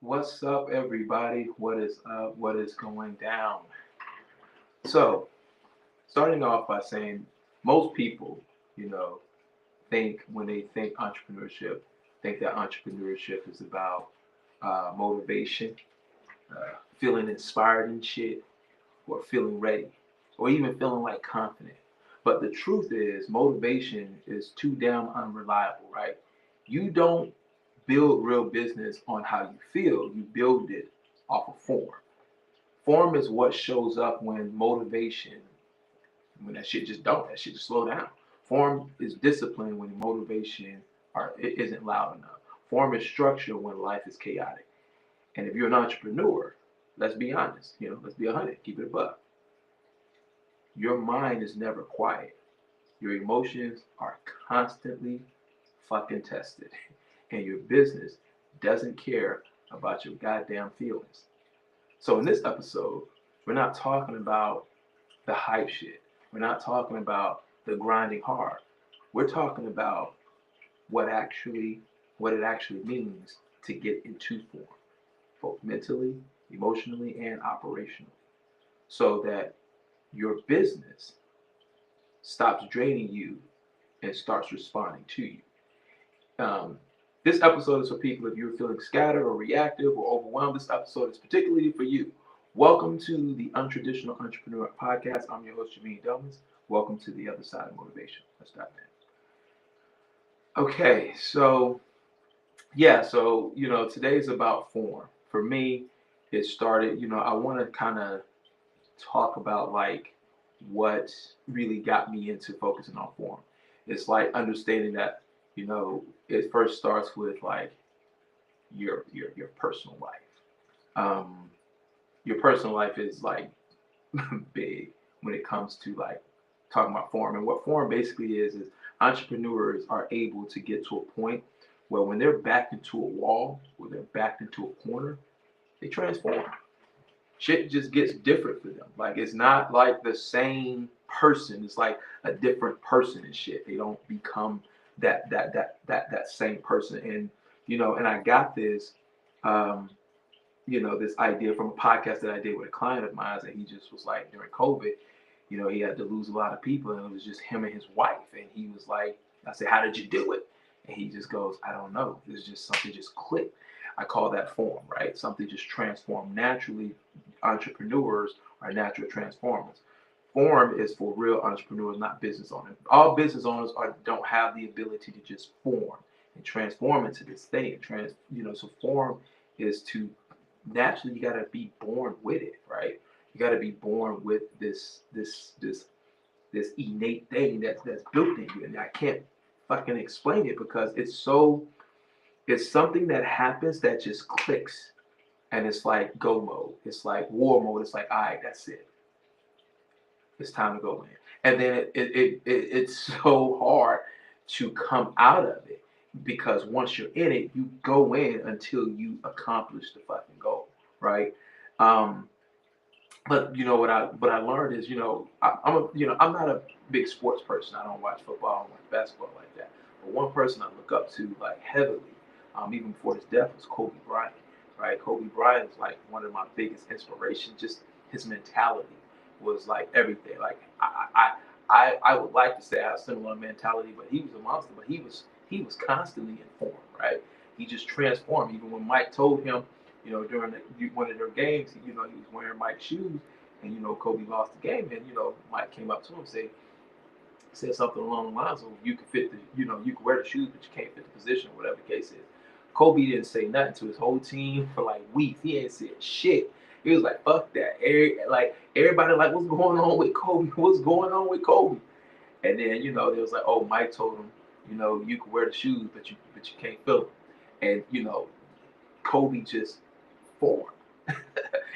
What's up, everybody? What is up? What is going down? So, starting off by saying most people, you know, think when they think entrepreneurship, think that entrepreneurship is about motivation, feeling inspired and shit, or feeling ready, or even feeling like confident. But the truth is, motivation is too damn unreliable, right? You don't build real business on how you feel, you build it off of form. Form is what shows up when motivation, when that shit just don't, that shit just slow down. Form is discipline when motivation it isn't loud enough. Form is structure when life is chaotic. And if you're an entrepreneur, let's be honest, let's be 100, keep it above. Your mind is never quiet. Your emotions are constantly fucking tested. And your business doesn't care about your goddamn feelings. So in this episode, we're not talking about the hype shit. We're not talking about the grinding hard. We're talking about what actually what it actually means to get into form, both mentally, emotionally, and operationally, so that your business stops draining you and starts responding to you. Um, this episode is for people if you're feeling scattered or reactive or overwhelmed. This episode is particularly for you. Welcome to the Untraditional Entrepreneur Podcast. I'm your host, Jermaine Delmas. Welcome to the other side of motivation. Let's dive in. Okay, today's about form. For me, it started, I want to kind of talk about like what really got me into focusing on form. It's like understanding that, it first starts with like your personal life. Um, your personal life is like big when it comes to like talking about form. And what form basically is entrepreneurs are able to get to a point where when they're backed into a wall, or they're backed into a corner, they transform. Shit just gets different for them. Like it's not like the same person. It's like a different person and shit. They don't become that same person. And and I got this um, this idea from a podcast that I did with a client of mine, and he just was like during COVID, he had to lose a lot of people, and it was just him and his wife. And he was like, I said, "How did you do it?" And he just goes, "I don't know. It's just something just clicked." I call that form, right? Something just transformed naturally. Entrepreneurs are natural transformers. Form is for real entrepreneurs, not business owners. All business owners don't have the ability to just form and transform into this thing. So form is to naturally you got to be born with it, right? You got to be born with this innate thing that's built in you, and I can't fucking explain it because it's something that happens that just clicks, and it's like go mode, it's like war mode. It's like all right, that's it. It's time to go in, and then it's so hard to come out of it because once you're in it, you go in until you accomplish the fucking goal, right? Um, but what I learned is I'm not a big sports person. I don't watch football, I don't watch basketball like that. But one person I look up to like heavily, even before his death, was Kobe Bryant. Right, Kobe Bryant is like one of my biggest inspirations. Just his mentality was like everything. Like I would like to say I have similar mentality, but he was a monster. But he was constantly in form. Right, he just transformed. Even when Mike told him during one of their games, he was wearing Mike's shoes, and Kobe lost the game, and Mike came up to him and said something along the lines of you can fit the you can wear the shoes, but you can't fit the position, or whatever the case is. Kobe didn't say nothing to his whole team for like weeks. He ain't said shit. He was like, "Fuck that!" Everybody like, "What's going on with Kobe? What's going on with Kobe?" And then they was like, "Oh, Mike told him, you can wear the shoes, but you can't fill them." And Kobe just formed.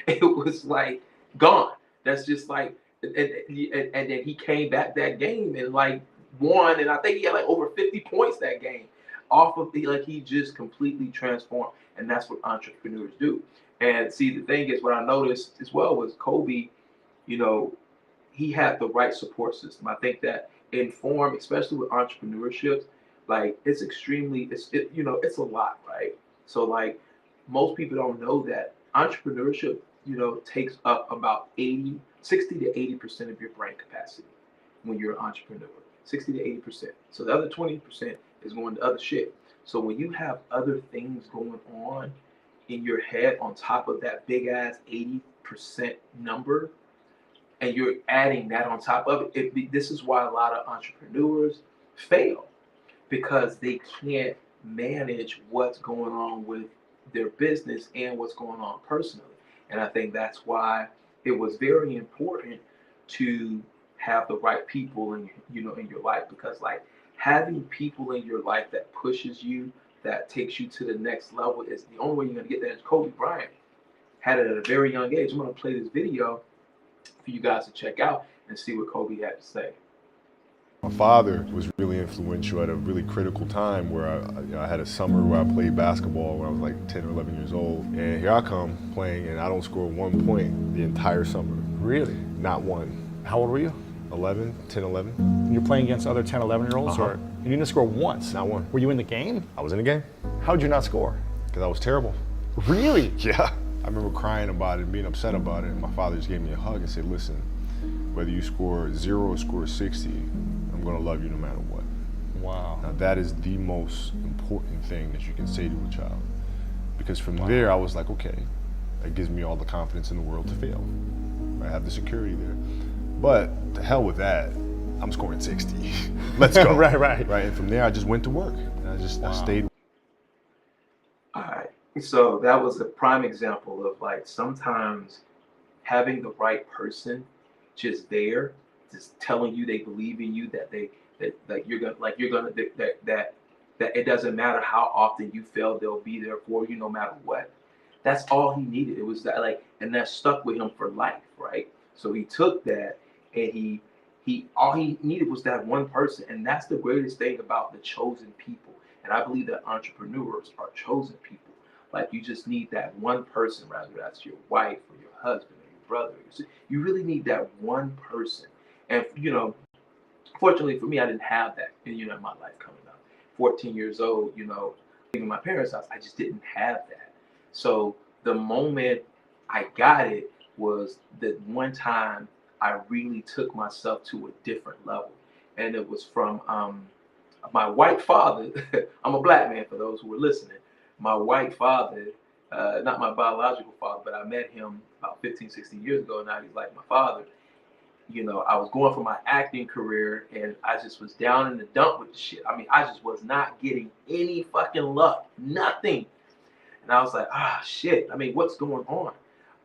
It was like gone. That's just like, and then he came back that game and like won, and I think he had like over 50 points that game off of like he just completely transformed, and that's what entrepreneurs do. And see, the thing is, what I noticed as well was Kobe, you know, he had the right support system. I think that in form, especially with entrepreneurship, like it's extremely, it's a lot, right? So like most people don't know that entrepreneurship, takes up about 60 to 80% of your brain capacity when you're an entrepreneur. 60 to 80%. So the other 20% is going to other shit. So when you have other things going on in your head on top of that big ass 80% number, and you're adding that on top of it, this is why a lot of entrepreneurs fail, because they can't manage what's going on with their business and what's going on personally. And I think that's why it was very important to have the right people in your life, because like having people in your life that pushes you, that takes you to the next level, is the only way you're going to get there. Kobe Bryant had it at a very young age. I'm going to play this video for you guys to check out and see what Kobe had to say. My father was really influential at a really critical time where I had a summer where I played basketball when I was like 10 or 11 years old. And here I come playing and I don't score 1 point the entire summer. Really? Not one. How old were you? 11, 10, 11. You're playing against other 10, 11-year-olds? Uh-huh. Or you didn't score once? Not one. Were you in the game? I was in the game. How'd you not score? Because I was terrible. Really? Yeah. I remember crying about it and being upset about it. And my father just gave me a hug and said, listen, whether you score 0 or score 60, I'm going to love you no matter what. Wow. Now that is the most important thing that you can say to a child. Because from there I was like, okay, that gives me all the confidence in the world to fail. I have the security there. But to hell with that, I'm scoring 60. Let's go. Right. And from there I just went to work. And I stayed. All right. So that was a prime example of like sometimes having the right person just there, just telling you they believe in you, that it doesn't matter how often you fail, they'll be there for you no matter what. That's all he needed. It was that, like, and that stuck with him for life, right? So he took that and he all he needed was that one person. And that's the greatest thing about the chosen people. And I believe that entrepreneurs are chosen people. Like, you just need that one person, rather that's your wife or your husband or your brother. You really need that one person. And fortunately for me, I didn't have that in my life coming up. 14 years old, leaving my parents' house, I just didn't have that. So the moment I got it was the one time I really took myself to a different level. And it was from my white father. I'm a black man for those who are listening. My white father, not my biological father, but I met him about 15, 16 years ago. Now he's like my father. I was going for my acting career and I just was down in the dump with the shit. I mean, I just was not getting any fucking luck, nothing. And I was like, shit. I mean, what's going on?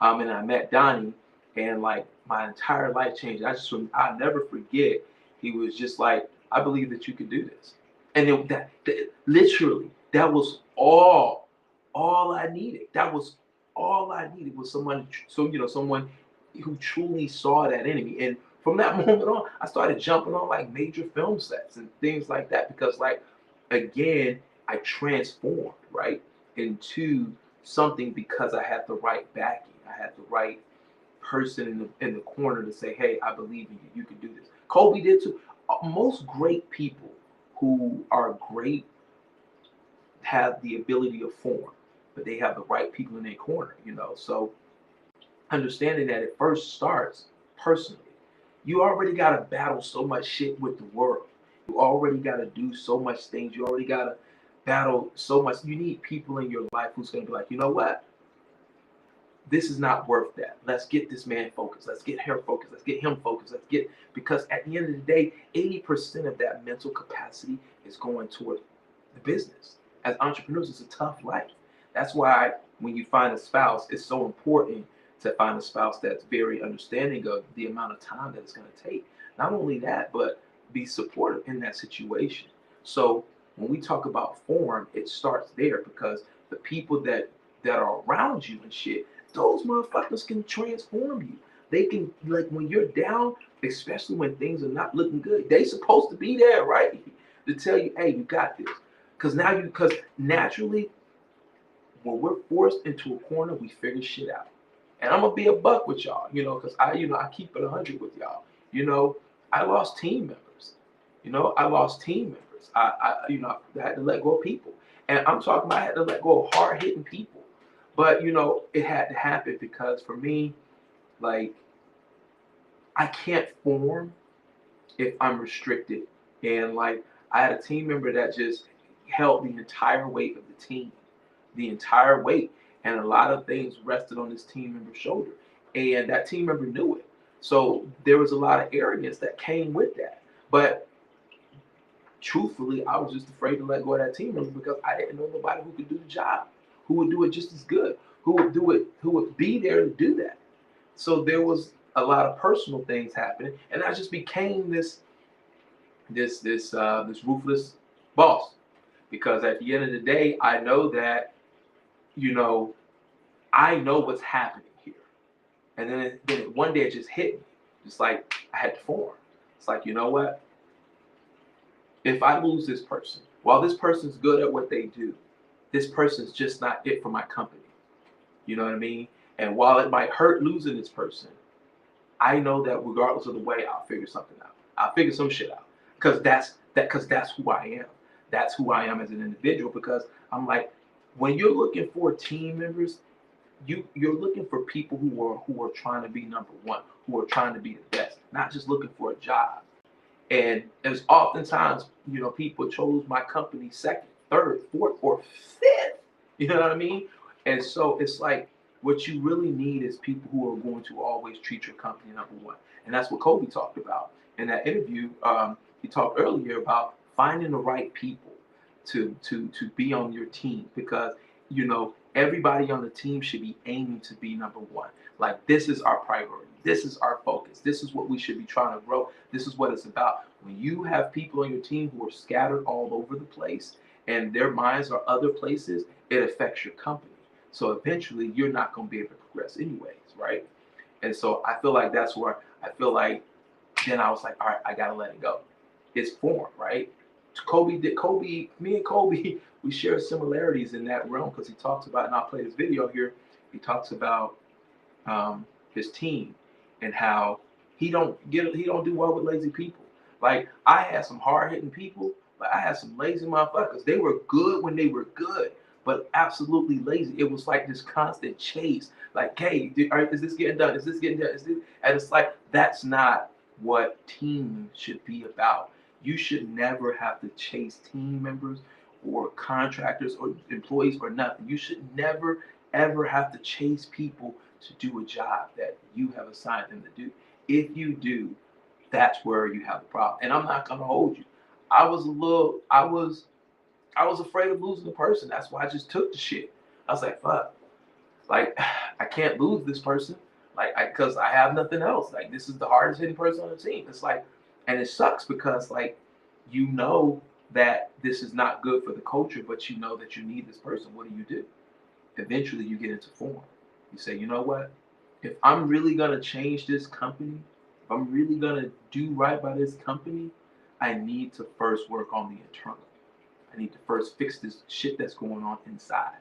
And I met Donnie, and like my entire life changed. I'll never forget. He was just like, I believe that you could do this. And then literally, that was all I needed. That was all I needed was someone who truly saw that in me. And from that moment on, I started jumping on like major film sets and things like that, because like, again, I transformed right into something because I had the right backing. I had the right person in the corner to say, hey, I believe in you. You can do this. Kobe did too. Most great people who are great have the ability to form, but they have the right people in their corner, So understanding that it first starts personally. You already got to battle so much shit with the world. You already got to do so much things. You already got to battle so much. You need people in your life who's going to be like, you know what? This is not worth that. Let's get this man focused. Let's get her focused. Let's get him focused. Because at the end of the day, 80% of that mental capacity is going toward the business. As entrepreneurs, it's a tough life. That's why when you find a spouse, it's so important to find a spouse that's very understanding of the amount of time that it's going to take. Not only that, but be supportive in that situation. So when we talk about form, it starts there, because the people that are around you and shit, those motherfuckers can transform you. They can, like, when you're down, especially when things are not looking good, they supposed to be there, right? To tell you, hey, you got this. Because naturally, when we're forced into a corner, we figure shit out. And I'm gonna be a buck with y'all, because I keep it 100 with y'all. I lost team members. I had to let go of people, and I'm talking about I had to let go of hard hitting people But you know, it had to happen because for me, like I can't form if I'm restricted. And like I had a team member that just held the entire weight of the team, the entire weight, and a lot of things rested on this team member's shoulder, and that team member knew it. So there was a lot of arrogance that came with that. But truthfully, I was just afraid to let go of that team member because I didn't know nobody who could do the job, who would do it just as good, who would do it, who would be there to do that. So there was a lot of personal things happening, and I just became this ruthless boss. Because at the end of the day, I know that you know I know what's happening here, and then one day it just hit me, just like I had to form. It's like you know what? If I lose this person, while this person's good at what they do, this person's just not it for my company. You know what I mean? And while it might hurt losing this person, I know that regardless of the way, I'll figure something out. I'll figure some shit out because that's who I am. That's who I am as an individual. Because I'm like, when you're looking for team members, you're looking for people who are trying to be number one, who are trying to be the best, not just looking for a job. And as oftentimes, you know, people chose my company second, third, fourth, or fifth. You know what I mean? And so it's like what you really need is people who are going to always treat your company number one. And that's what Kobe talked about in that interview. He talked earlier about finding the right people to be on your team because you know everybody on the team should be aiming to be number one. Like this is our priority. This is our focus. This is what we should be trying to grow. This is what it's about. When you have people on your team who are scattered all over the place and their minds are other places, it affects your company. So eventually you're not going to be able to progress anyways, right? And so I feel like that's where I feel like then I was like, all right, I got to let it go. It's form, right? Me and Kobe, we share similarities in that realm because he talks about, and I'll play this video here. He talks about his team and how he don't do well with lazy people. Like I had some hard hitting people, but I had some lazy motherfuckers. They were good when they were good, but absolutely lazy. It was like this constant chase. Like, hey, is this getting done? Is this getting done? Is this? And it's like that's not what team should be about. You should never have to chase team members or contractors or employees or nothing. You should never ever have to chase people to do a job that you have assigned them to do. If you do, that's where you have the problem. And I'm not gonna hold you. I was afraid of losing the person. That's why I just took the shit. I was like, fuck. Like I can't lose this person. Because I have nothing else. Like this is the hardest hitting person on the team. It's like, and it sucks because like, you know that this is not good for the culture, but you know that you need this person. What do? Eventually, you get into form. You say, you know what? If I'm really gonna change this company, if I'm really gonna do right by this company, I need to first work on the internal. I need to first fix this shit that's going on inside.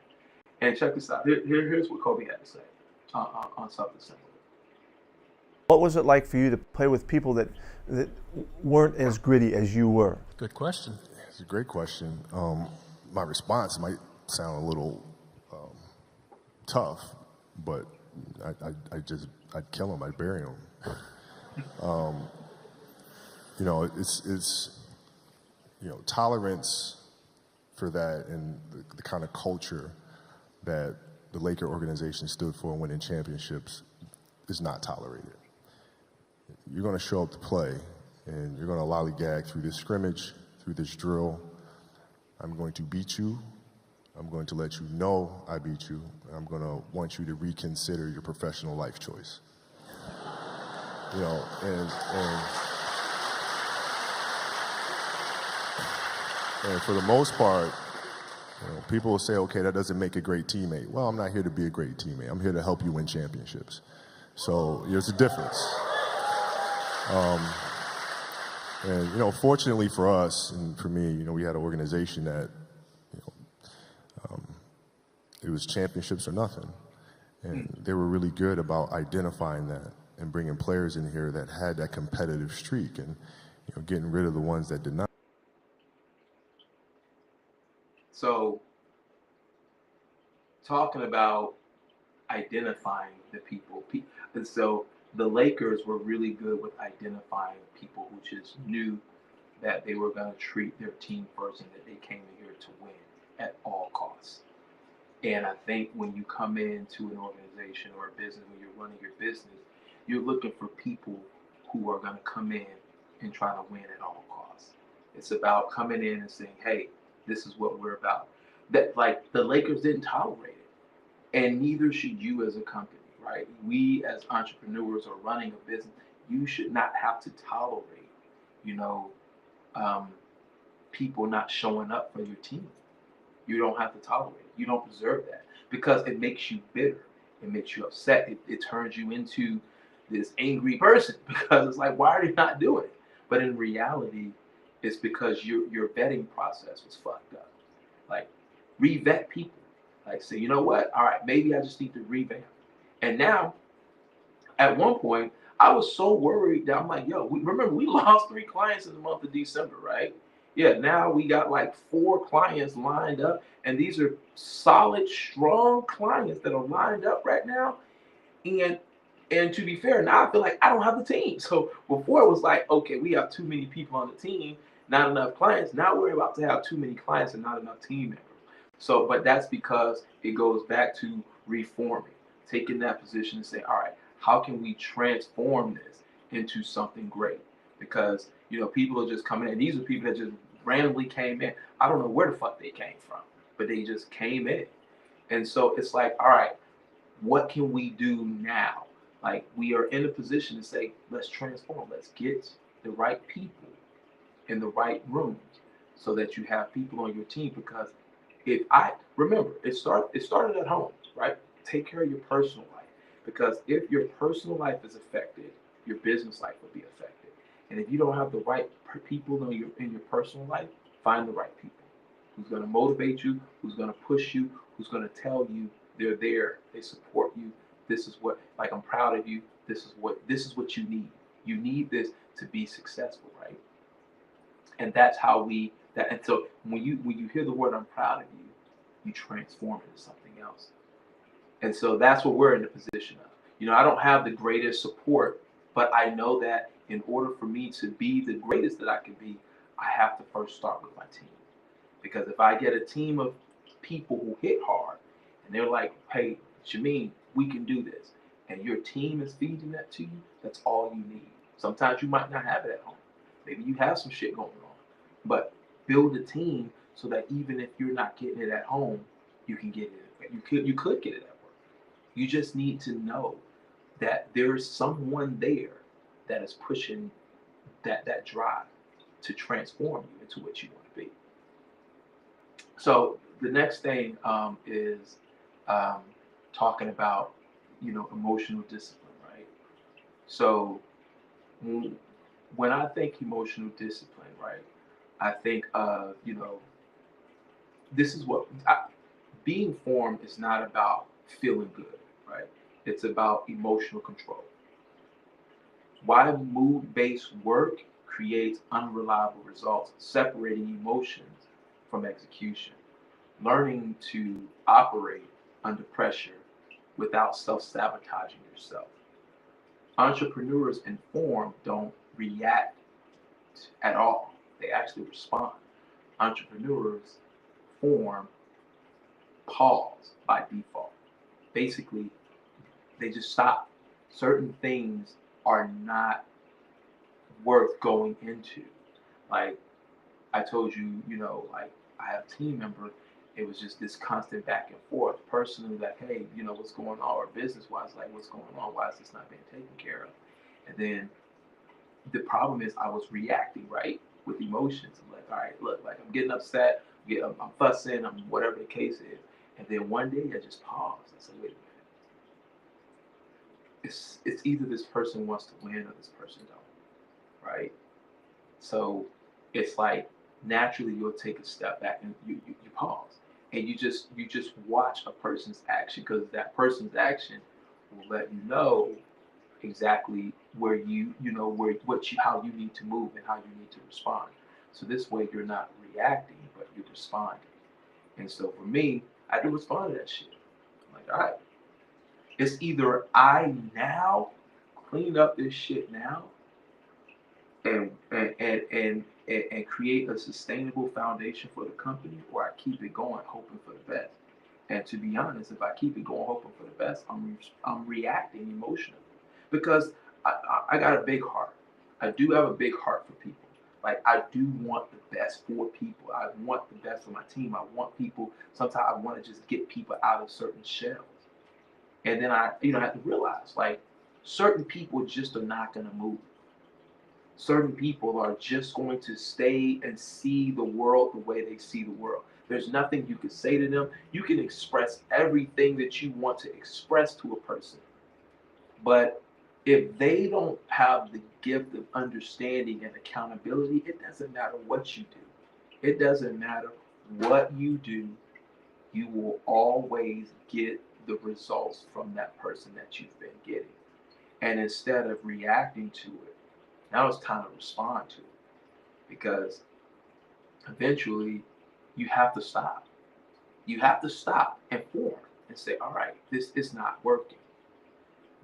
And check this out. Here's what Kobe had to say on something similar. What was it like for you to play with people that weren't as gritty as you were? Good question. It's a great question. My response might sound a little tough, but I'd kill him, I'd bury him. You know, it's you know, tolerance for that and the kind of culture that the Laker organization stood for in winning championships is not tolerated. You're going to show up to play, and you're going to lollygag through this scrimmage, through this drill. I'm going to beat you. I'm going to let you know I beat you. I'm going to want you to reconsider your professional life choice. You know, and for the most part, you know, people will say, okay, that doesn't make a great teammate. Well, I'm not here to be a great teammate. I'm here to help you win championships. So there's a difference. And, you know, fortunately for us and for me, you know, we had an organization that, you know, it was championships or nothing. And they were really good about identifying that and bringing players in here that had that competitive streak and, you know, getting rid of the ones that did not. So, talking about identifying the people. And so the Lakers were really good with identifying people who just knew that they were going to treat their team first and that they came in here to win at all costs. And I think when you come into an organization or a business, when you're running your business, you're looking for people who are going to come in and try to win at all costs. It's about coming in and saying, hey, this is what we're about. That, like, the Lakers didn't tolerate it, and neither should you as a company, right? We as entrepreneurs or running a business, you should not have to tolerate, you know, um, people not showing up for your team. You don't have to tolerate it. You don't deserve that because it makes you bitter. It makes you upset. It turns you into this angry person because it's like, why are you not doing it? But in reality, it's because your vetting process was fucked up. Like, re-vet people. Like, say, you know what? All right, maybe I just need to revamp. And now, at one point, I was so worried that I'm like, yo, remember we lost 3 clients in the month of December, right? Yeah, now we got like 4 clients lined up, and these are solid, strong clients that are lined up right now. And and to be fair, now I feel like I don't have the team. So before it was like, okay, we have too many people on the team, not enough clients. Now we're about to have too many clients and not enough team members. So, but that's because it goes back to reforming, taking that position and say, all right, how can we transform this into something great? Because, you know, people are just coming in. These are people that just randomly came in. I don't know where the fuck they came from, but they just came in. And so it's like, all right, what can we do now? Like, we are in a position to say, let's transform. Let's get the right people in the right rooms so that you have people on your team. Because if I remember, it started at home, right? Take care of your personal life, because if your personal life is affected, your business life will be affected. And if you don't have the right people in your personal life, find the right people who's going to motivate you, who's going to push you, who's going to tell you they're there, they support you. This is what, like, I'm proud of you. This is what you need. You need this to be successful, right? And that's how we that. And so when you hear the word "I'm proud of you," you transform into something else. And so that's what we're in the position of. You know, I don't have the greatest support, but I know that in order for me to be the greatest that I can be, I have to first start with my team. Because if I get a team of people who hit hard and they're like, hey, Shameen, we can do this, and your team is feeding that to you, that's all you need. Sometimes you might not have it at home. Maybe you have some shit going on. But build a team so that even if you're not getting it at home, you can get it. You could get it at work. You just need to know that there's someone there that is pushing that drive to transform you into what you want to be. So the next thing is um, talking about, you know, emotional discipline, right? So when when I think emotional discipline, right, I think of, you know, this is what being formed is not about feeling good, right? It's about emotional control. Why mood-based work creates unreliable results, separating emotions from execution, learning to operate under pressure without self-sabotaging yourself. Entrepreneurs informed don't react at all. They actually respond. Entrepreneurs form pause by default. Basically, they just stop. Certain things are not worth going into. Like I told you, you know, like I have a team member. It was just this constant back and forth. Personally, like, hey, you know, what's going on? Or business wise, like, what's going on? Why is this not being taken care of? And then the problem is I was reacting, right, with emotions. I'm like, all right, look, like I'm getting upset, I'm fussing, I'm whatever the case is. And then one day I just paused. I said, wait a minute. It's either this person wants to win or this person don't, right? So it's like naturally you'll take a step back and you pause and you just watch a person's action, because that person's action will let you know exactly where you know where what you how you need to move and how you need to respond. So this way you're not reacting, but you're responding. And so for me, I had to respond to that shit. I'm like, all right, It's either I now clean up this shit now and create a sustainable foundation for the company, or I keep it going hoping for the best. And to be honest, if I keep it going hoping for the best, I'm reacting emotionally because I got a big heart. I do have a big heart for people. Like I do want the best for people. I want the best for my team. I want people. Sometimes I want to just get people out of certain shells. And then I have to realize like certain people just are not going to move. Certain people are just going to stay and see the world the way they see the world. There's nothing you can say to them. You can express everything that you want to express to a person. But if they don't have the gift of understanding and accountability, it doesn't matter what you do. It doesn't matter what you do. You will always get the results from that person that you've been getting. And instead of reacting to it, now it's time to respond to it because eventually you have to stop. You have to stop and form and say, all right, this is not working.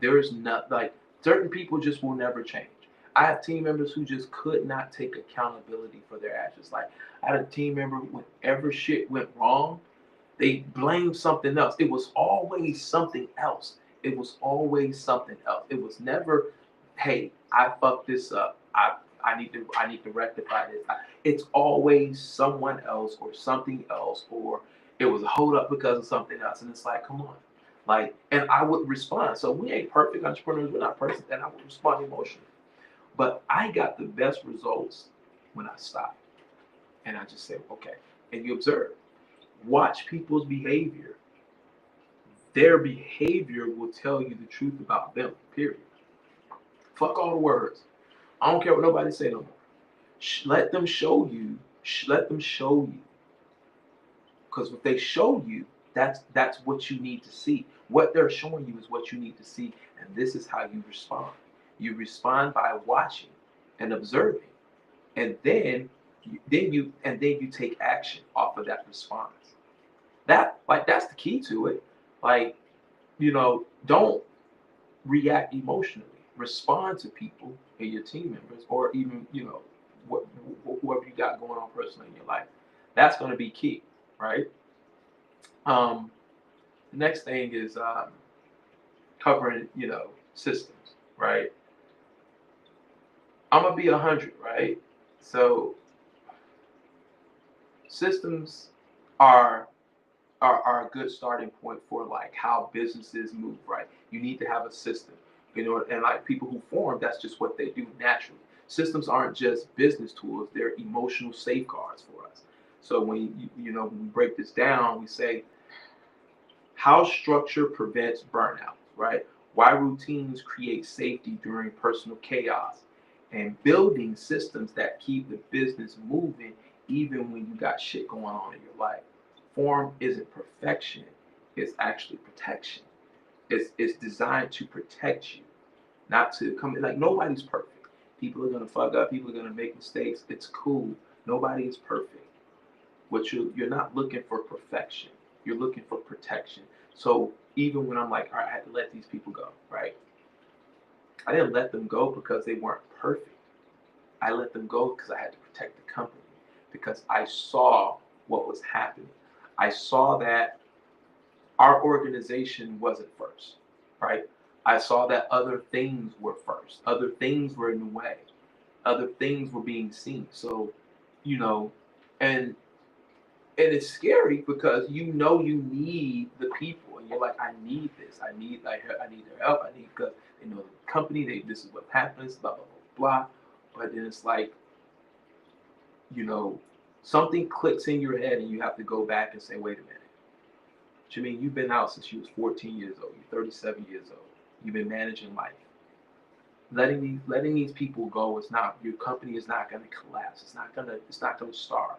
There is not like certain people just will never change. I have team members who just could not take accountability for their actions. Like I had a team member whenever shit went wrong, they blamed something else. It was always something else. It was always something else. It was never, hey, I fucked this up. I need to rectify this. It's always someone else or something else, or it was a hold up because of something else. And it's like, come on. Like, and I would respond. So we ain't perfect entrepreneurs, we're not perfect, and I would respond emotionally. But I got the best results when I stopped. And I just said, okay. And you observe. Watch people's behavior. Their behavior will tell you the truth about them, period. Fuck all the words. I don't care what nobody say no more. Let them show you. Let them show you. Because if they show you, that's what you need to see. What they're showing you is what you need to see, and this is how you respond. You respond by watching and observing, and then you take action off of that response. That's the key to it. Like, don't react emotionally. Respond to people and your team members, or even whoever you got going on personally in your life. That's going to be key, right? The next thing is covering systems, right? I'm gonna be 100, right? So systems are are a good starting point for like how businesses move, right? You need to have a system, and like people who form, that's just what they do naturally. Systems aren't just business tools; they're emotional safeguards for us. So when we break this down, we say how structure prevents burnout, right? Why routines create safety during personal chaos, and building systems that keep the business moving even when you got shit going on in your life. Form isn't perfection, it's actually protection. It's designed to protect you, not to come like nobody's perfect. People are gonna fuck up, people are gonna make mistakes. It's cool. Nobody is perfect. What you're not looking for perfection. You're looking for protection. So even when I'm like, all right, I had to let these people go, right? I didn't let them go because they weren't perfect. I let them go because I had to protect the company because I saw what was happening. I saw that our organization wasn't first, right? I saw that other things were first. Other things were in the way. Other things were being seen. So, you know, and and it's scary because you need the people, and you're like, I need this. I need their help. I need because the company. This is what happens. Blah blah blah blah. But then it's like you know something clicks in your head, and you have to go back and say, wait a minute. What you mean you've been out since you was 14 years old? You're 37 years old. You've been managing life. Letting these people go is not your company is not going to collapse. It's not gonna starve.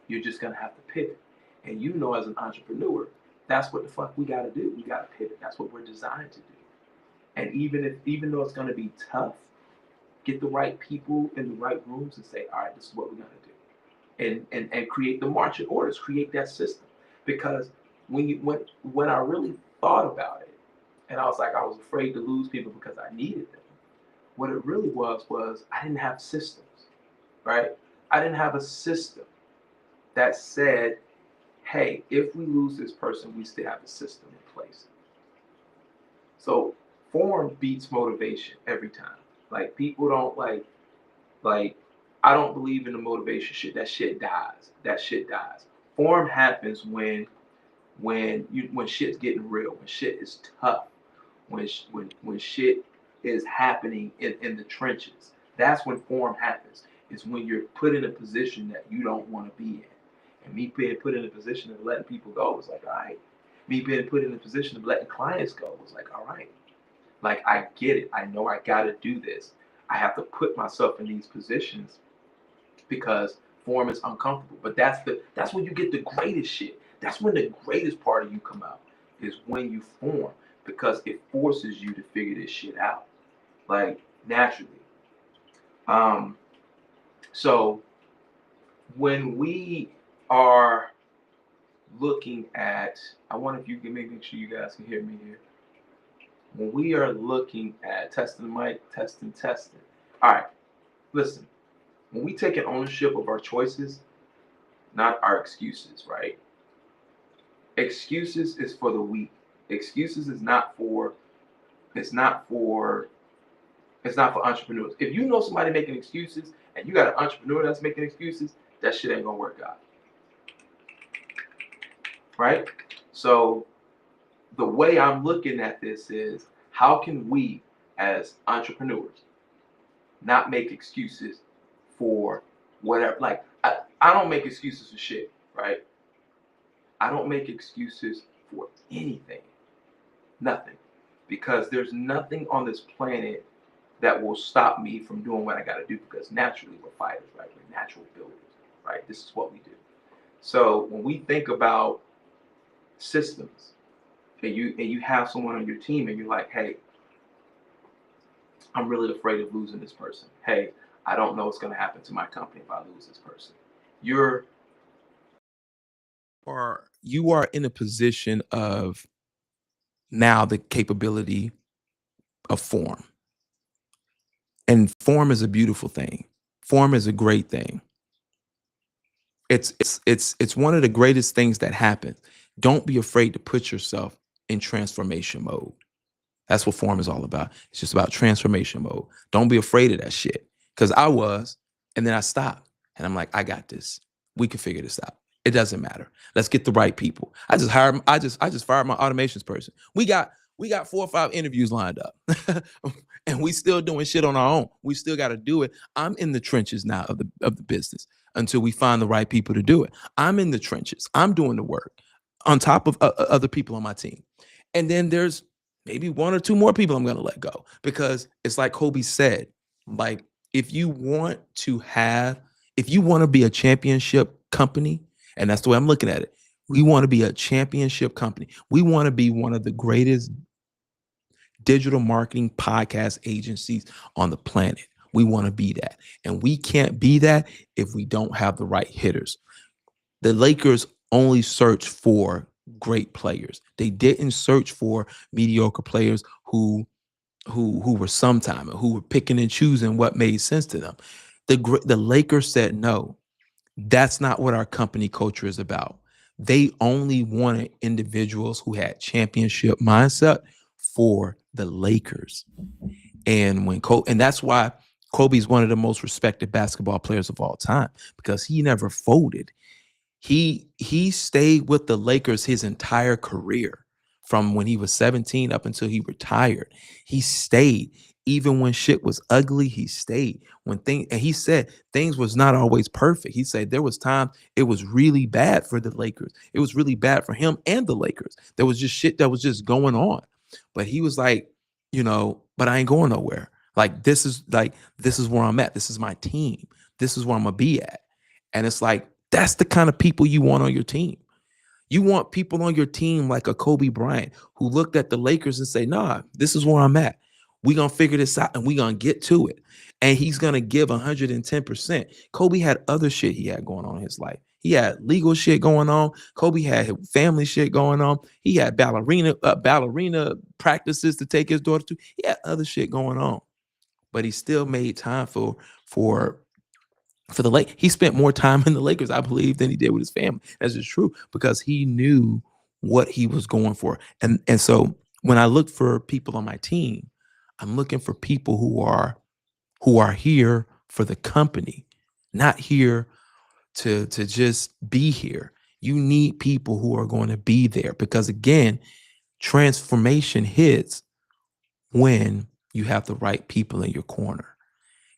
You're just gonna have to pivot. And as an entrepreneur, that's what the fuck we gotta do. We gotta pivot. That's what we're designed to do. And even though it's gonna be tough, get the right people in the right rooms and say, all right, this is what we're gonna do. And create the marching orders, create that system. Because when I really thought about it, And I was like, I was afraid to lose people because I needed them. What it really was I didn't have systems, right? I didn't have a system that said, hey, if we lose this person, we still have a system in place. So form beats motivation every time. Like people don't like I don't believe in the motivation shit. That shit dies. That shit dies. Form happens when shit's getting real, when shit is tough, when shit is happening in the trenches. That's when form happens. It's when you're put in a position that you don't want to be in. And me being put in a position of letting people go was like, all right. Me being put in a position of letting clients go was like, all right. Like I get it. I know I gotta do this. I have to put myself in these positions because form is uncomfortable. But that's when you get the greatest shit. That's when the greatest part of you come out is when you form because it forces you to figure this shit out like naturally. Um, so when we are looking at, I wonder if you can make sure you guys can hear me here. When we are looking at testing the mic, testing. All right, listen. When we take an ownership of our choices, not our excuses, right? Excuses is for the weak. Excuses is not for it's not for entrepreneurs. If you know somebody making excuses and you got an entrepreneur that's making excuses, that shit ain't gonna work out. Right? So the way I'm looking at this is how can we as entrepreneurs not make excuses for whatever like I don't make excuses for shit, right? I don't make excuses for anything. Nothing. Because there's nothing on this planet that will stop me from doing what I got to do because naturally we're fighters, right? We're natural builders, right? This is what we do. So when we think about systems and you have someone on your team and you're like, hey, I'm really afraid of losing this person. Hey, I don't know what's going to happen to my company if I lose this person. You are in a position of now the capability of form. And form is a beautiful thing. Form is a great thing. It's one of the greatest things that happen. Don't be afraid to put yourself in transformation mode. That's what form is all about. It's just about transformation mode. Don't be afraid of that shit. Because I was, and then I stopped. And I'm like, I got this. We can figure this out. It doesn't matter. Let's get the right people. I just fired my automations person. We got 4 or 5 interviews lined up. And we still doing shit on our own. We still got to do it. I'm in the trenches now of the business until we find the right people to do it. I'm in the trenches. I'm doing the work on top of other people on my team. And then there's maybe 1 or 2 more people I'm going to let go because it's like Kobe said, like if you want to be a championship company, and that's the way I'm looking at it. We want to be a championship company. We want to be one of the greatest digital marketing podcast agencies on the planet. We want to be that. And we can't be that if we don't have the right hitters. The Lakers only search for great players. They didn't search for mediocre players who were sometime who were picking and choosing what made sense to them. The Lakers said no. That's not what our company culture is about. They only wanted individuals who had championship mindset for the Lakers. And that's why Kobe's one of the most respected basketball players of all time because he never folded. He stayed with the Lakers his entire career from when he was 17 up until he retired. He stayed. Even when shit was ugly, he stayed. And he said things was not always perfect. He said there was time it was really bad for the Lakers. It was really bad for him and the Lakers. There was just shit that was just going on. But he was like, but I ain't going nowhere. Like this is where I'm at. This is my team. This is where I'm gonna be at. And it's like, that's the kind of people you want on your team. You want people on your team like a Kobe Bryant who looked at the Lakers and say, nah, this is where I'm at. We're going to figure this out and we're going to get to it. And he's going to give 110%. Kobe had other shit he had going on in his life. He had legal shit going on. Kobe had family shit going on. He had ballerina practices to take his daughter to. He had other shit going on, but he still made time for the Lake. He spent more time in the Lakers, I believe, than he did with his family. That's just true because he knew what he was going for. And so when I look for people on my team, I'm looking for people who are here for the company, not here to just be here. You need people who are going to be there because again, transformation hits when you have the right people in your corner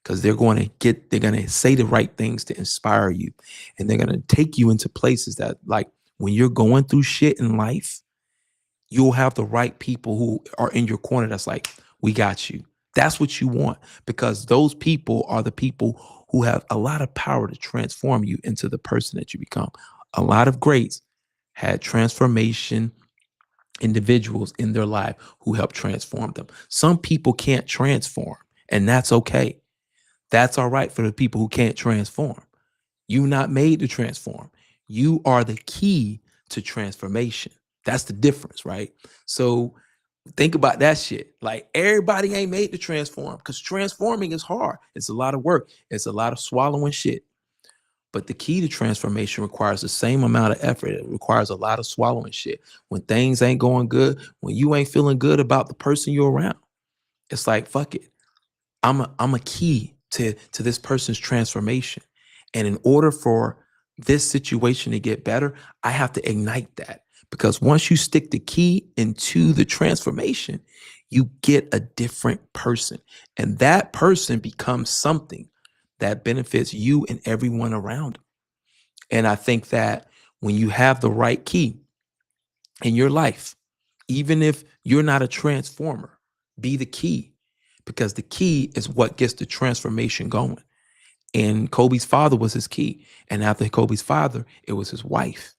because they're going to say the right things to inspire you. And they're going to take you into places that like when you're going through shit in life, you'll have the right people who are in your corner. That's like, we got you. That's what you want because those people are the people who have a lot of power to transform you into the person that you become. A lot of greats had transformation individuals in their life who helped transform them. Some people can't transform, and that's okay. That's all right for the people who can't transform. You're not made to transform. You are the key to transformation. That's the difference, right? So think about that shit. Like everybody ain't made to transform because transforming is hard. It's a lot of work. It's a lot of swallowing shit. But the key to transformation requires the same amount of effort. It requires a lot of swallowing shit. When things ain't going good, when you ain't feeling good about the person you're around, it's like, fuck it. I'm a key to this person's transformation. And in order for this situation to get better, I have to ignite that. Because once you stick the key into the transformation, you get a different person. And that person becomes something that benefits you and everyone around them. And I think that when you have the right key in your life, even if you're not a transformer, be the key because the key is what gets the transformation going. And Kobe's father was his key. And after Kobe's father, it was his wife,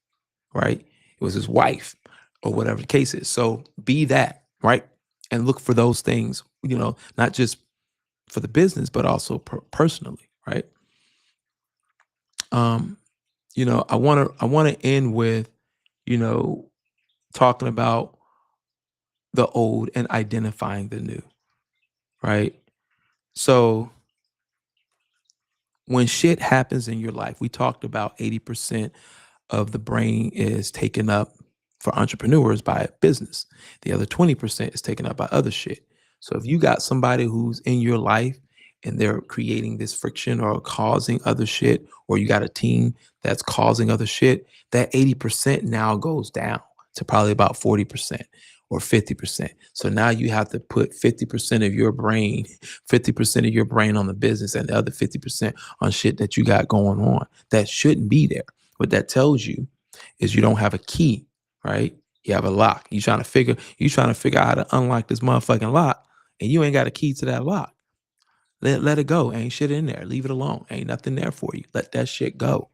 right? It was his wife or whatever the case is. So be that, right? And look for those things, not just for the business, but also personally, right? I want to end with, talking about the old and identifying the new, right? So when shit happens in your life, we talked about 80% of the brain is taken up for entrepreneurs by business. The other 20% is taken up by other shit. So if you got somebody who's in your life and they're creating this friction or causing other shit, or you got a team that's causing other shit, that 80% now goes down to probably about 40% or 50%. So now you have to put 50% of your brain, 50% of your brain on the business and the other 50% on shit that you got going on that shouldn't be there. What that tells you is you don't have a key, right? You have a lock. You trying to figure out how to unlock this motherfucking lock, and you ain't got a key to that lock. Let it go. Ain't shit in there. Leave it alone. Ain't nothing there for you. Let that shit go.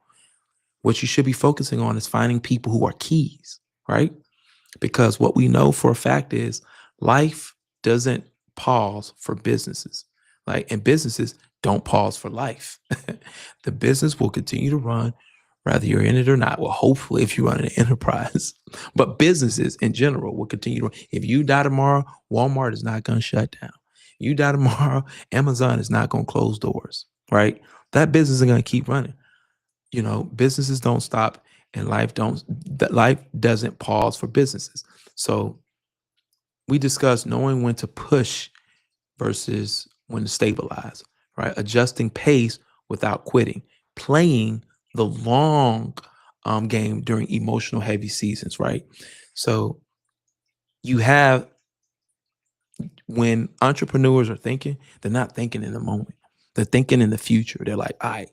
What you should be focusing on is finding people who are keys, right? Because what we know for a fact is life doesn't pause for businesses. And businesses don't pause for life. The business will continue to run whether you're in it or not. Well, hopefully if you run an enterprise, but businesses in general will continue to run. If you die tomorrow, Walmart is not going to shut down. You die tomorrow, Amazon is not going to close doors, right? That business is going to keep running. Businesses don't stop and life doesn't pause for businesses. So we discussed knowing when to push versus when to stabilize, right? Adjusting pace without quitting, playing the long game during emotional heavy seasons, right? So you have, when entrepreneurs are thinking, they're not thinking in the moment. They're thinking in the future. They're like, I'm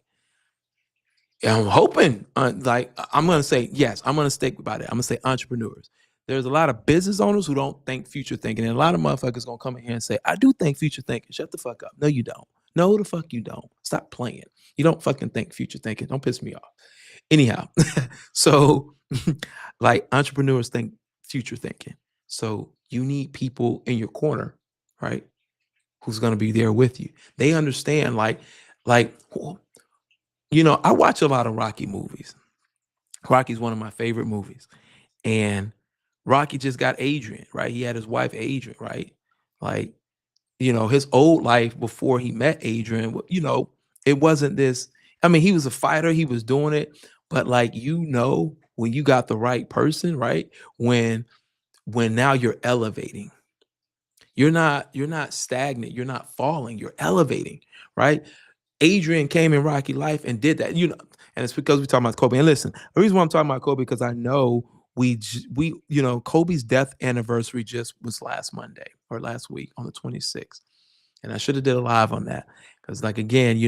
hoping, I'm going to say, yes, I'm going to stick by that. I'm going to say entrepreneurs. There's a lot of business owners who don't think future thinking. And a lot of motherfuckers going to come in here and say, I do think future thinking. Shut the fuck up. No, you don't. No, the fuck you don't. Stop playing. You don't fucking think future thinking. Don't piss me off. Anyhow, so entrepreneurs think future thinking. So you need people in your corner, right? Who's going to be there with you. They understand I watch a lot of Rocky movies. Rocky's one of my favorite movies. And Rocky just got Adrian, right? He had his wife, Adrian, right? Like, his old life before he met Adrian, it wasn't this. I mean, he was a fighter, he was doing it, but like, when you got the right person, right? When now you're elevating. You're not stagnant, you're not falling, you're elevating, right? Adrian came in Rocky life and did that, and it's because we're talking about Kobe. And listen, the reason why I'm talking about Kobe because I know Kobe's death anniversary just was last Monday or last week on the 26th, and I should have did a live on that because, like, again,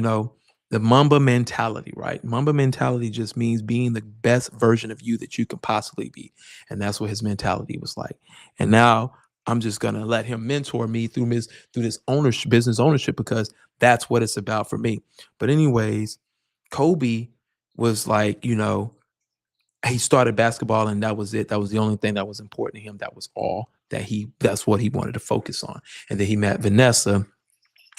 the Mamba mentality, right? Mamba mentality just means being the best version of you that you can possibly be, and that's what his mentality was like. And now I'm just gonna let him mentor me through this ownership, business ownership, because that's what it's about for me. But anyways, Kobe was like, he started basketball and that was it. That was the only thing that was important to him. That was all that's what he wanted to focus on. And then he met Vanessa,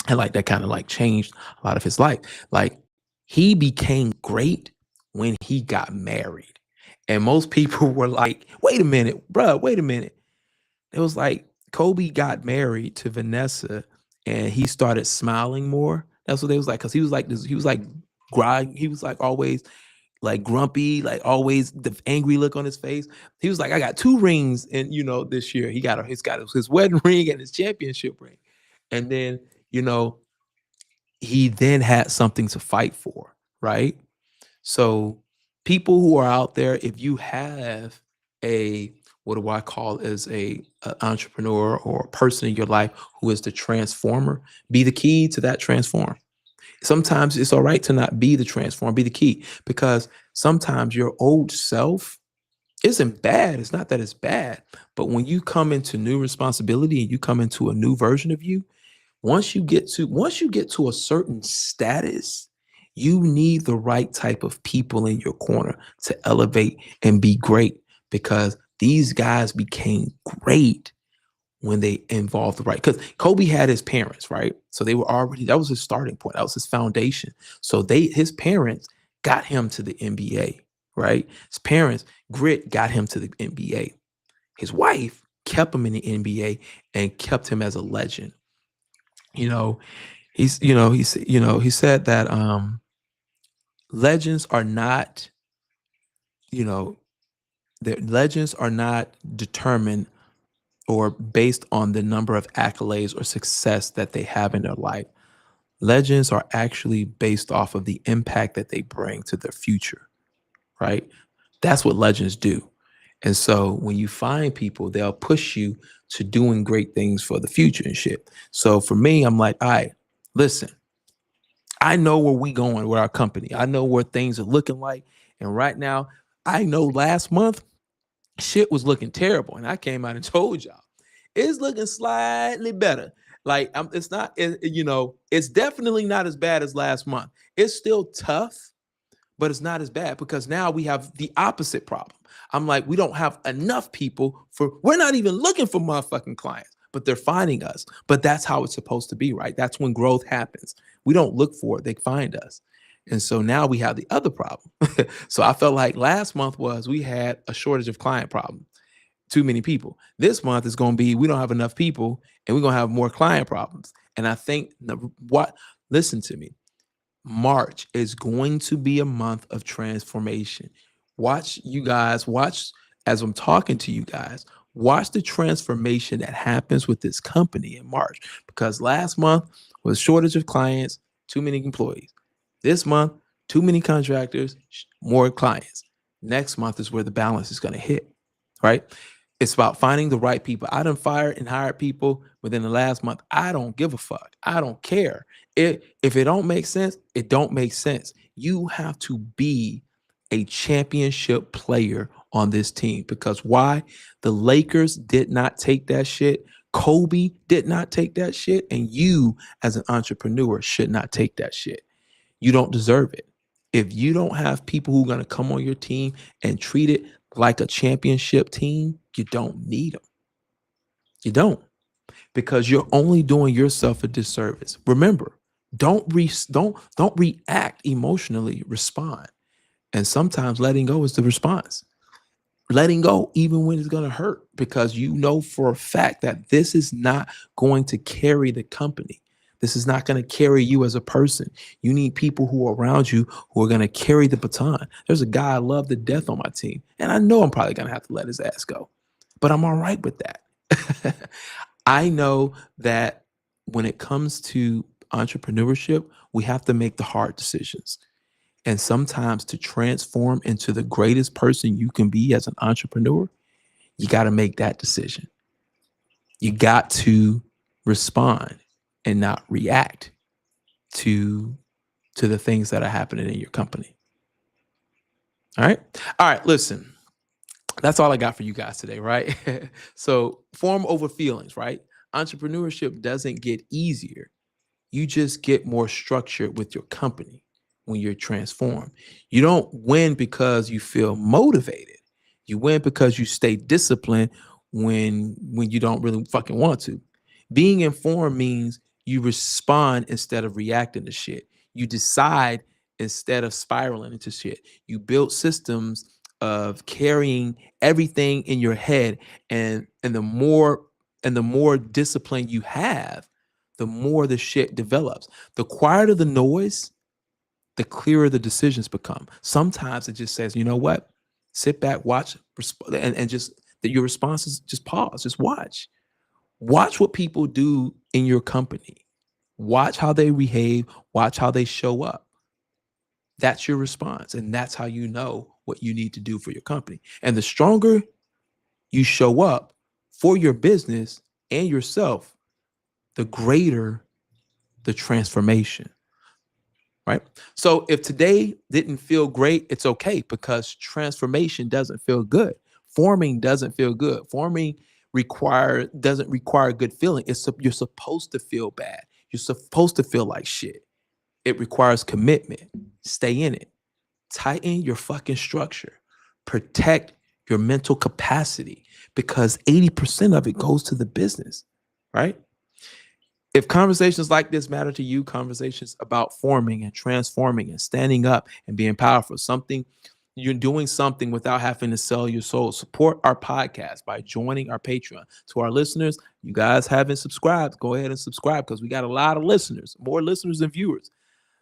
and like that kind of like changed a lot of his life. Like, he became great when he got married. And most people were like, wait a minute, bro, wait a minute. It was like Kobe got married to Vanessa and he started smiling more. That's what they was like, because he was like this, he was like grind, he was like always like grumpy, like always the angry look on his face. He was like, I got 2 rings in, this year. He's got his wedding ring and his championship ring. And then, he then had something to fight for, right? So people who are out there, if you have what do I call as a entrepreneur or a person in your life who is the transformer, be the key to that transform. Sometimes it's all right to not be the transform, be the key, because sometimes your old self isn't bad. It's not that it's bad, but when you come into new responsibility and you come into a new version of you, once you get to a certain status, you need the right type of people in your corner to elevate and be great, because these guys became great when they involved the right. Because Kobe had his parents, right? So they were already, that was his starting point. That was his foundation. So his parents got him to the NBA, right? His parents, grit, got him to the NBA. His wife kept him in the NBA and kept him as a legend. He said that legends are not, legends are not determined or based on the number of accolades or success that they have in their life. Legends are actually based off of the impact that they bring to their future, right? That's what legends do. And so when you find people, they'll push you to doing great things for the future and shit. So for me, I'm like, all right, listen, I know where we going with our company. I know where things are looking like. And right now, I know last month, shit was looking terrible. And I came out and told y'all, it's looking slightly better. Like, it's not, it's definitely not as bad as last month. It's still tough, but it's not as bad because now we have the opposite problem. I'm like, we don't have enough people we're not even looking for motherfucking clients, but they're finding us. But that's how it's supposed to be, right? That's when growth happens. We don't look for it, they find us. And so now we have the other problem. So I felt like last month we had a shortage of client problem. Too many people. This month is going to be, we don't have enough people and we're going to have more client problems. And I think listen to me. March is going to be a month of transformation. Watch as I'm talking to you guys, watch the transformation that happens with this company in March, because last month was shortage of clients, too many employees. This month, too many contractors, more clients. Next month is where the balance is going to hit, right? It's about finding the right people. I done fired and hired people within the last month. I don't give a fuck. I don't care. If it don't make sense, it don't make sense. You have to be a championship player on this team, because why? The Lakers did not take that shit. Kobe did not take that shit. And you as an entrepreneur should not take that shit. You don't deserve it. If you don't have people who are going to come on your team and treat it like a championship team, you don't need them. You don't, because you're only doing yourself a disservice. Remember, don't react emotionally, respond. And sometimes letting go is the response. Letting go even when it's going to hurt, because you know for a fact that this is not going to carry the company. This is not going to carry you as a person. You need people who are around you who are going to carry the baton. There's a guy I love to death on my team, and I know I'm probably going to have to let his ass go, but I'm all right with that. I know that when it comes to entrepreneurship, we have to make the hard decisions. And sometimes to transform into the greatest person you can be as an entrepreneur, you got to make that decision. You got to respond and not react to the things that are happening in your company. All right. All right. Listen, that's all I got for you guys today, right? So form over feelings, right? Entrepreneurship doesn't get easier. You just get more structured with your company when you're transformed. You don't win because you feel motivated. You win because you stay disciplined when you don't really fucking want to. Being informed means you respond instead of reacting to shit. You decide instead of spiraling into shit. You build systems of carrying everything in your head, and the more discipline you have, the more the shit develops. The quieter the noise, the clearer the decisions become. Sometimes it just says, you know what? Sit back, watch, and just that your response is just pause, just watch. Watch what people do in your company. Watch how they behave, watch how they show up. That's your response. And that's how you know what you need to do for your company. And the stronger you show up for your business and yourself, the greater the transformation. Right? So if today didn't feel great, it's okay, because transformation doesn't feel good. Forming doesn't feel good. Forming doesn't require good feeling. You're supposed to feel bad. You're supposed to feel like shit. It requires commitment. Stay in it. Tighten your fucking structure. Protect your mental capacity, because 80% of it goes to the business, right? If conversations like this matter to you, conversations about forming and transforming and standing up and being powerful, you're doing something without having to sell your soul. Support our podcast by joining our Patreon. To our listeners, you guys haven't subscribed, go ahead and subscribe, because we got a lot of listeners, more listeners than viewers.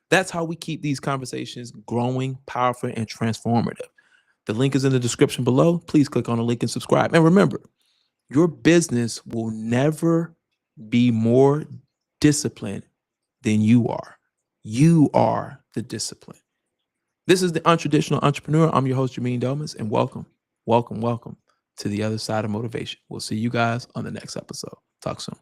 That's how we keep these conversations growing, powerful, and transformative. The link is in the description below. Please click on the link and subscribe. And remember, your business will never be more disciplined than you are. You are the discipline. This is the Untraditional Entrepreneur. I'm your host, Jermaine Domas, and welcome to the other side of motivation. We'll see you guys on the next episode. Talk soon.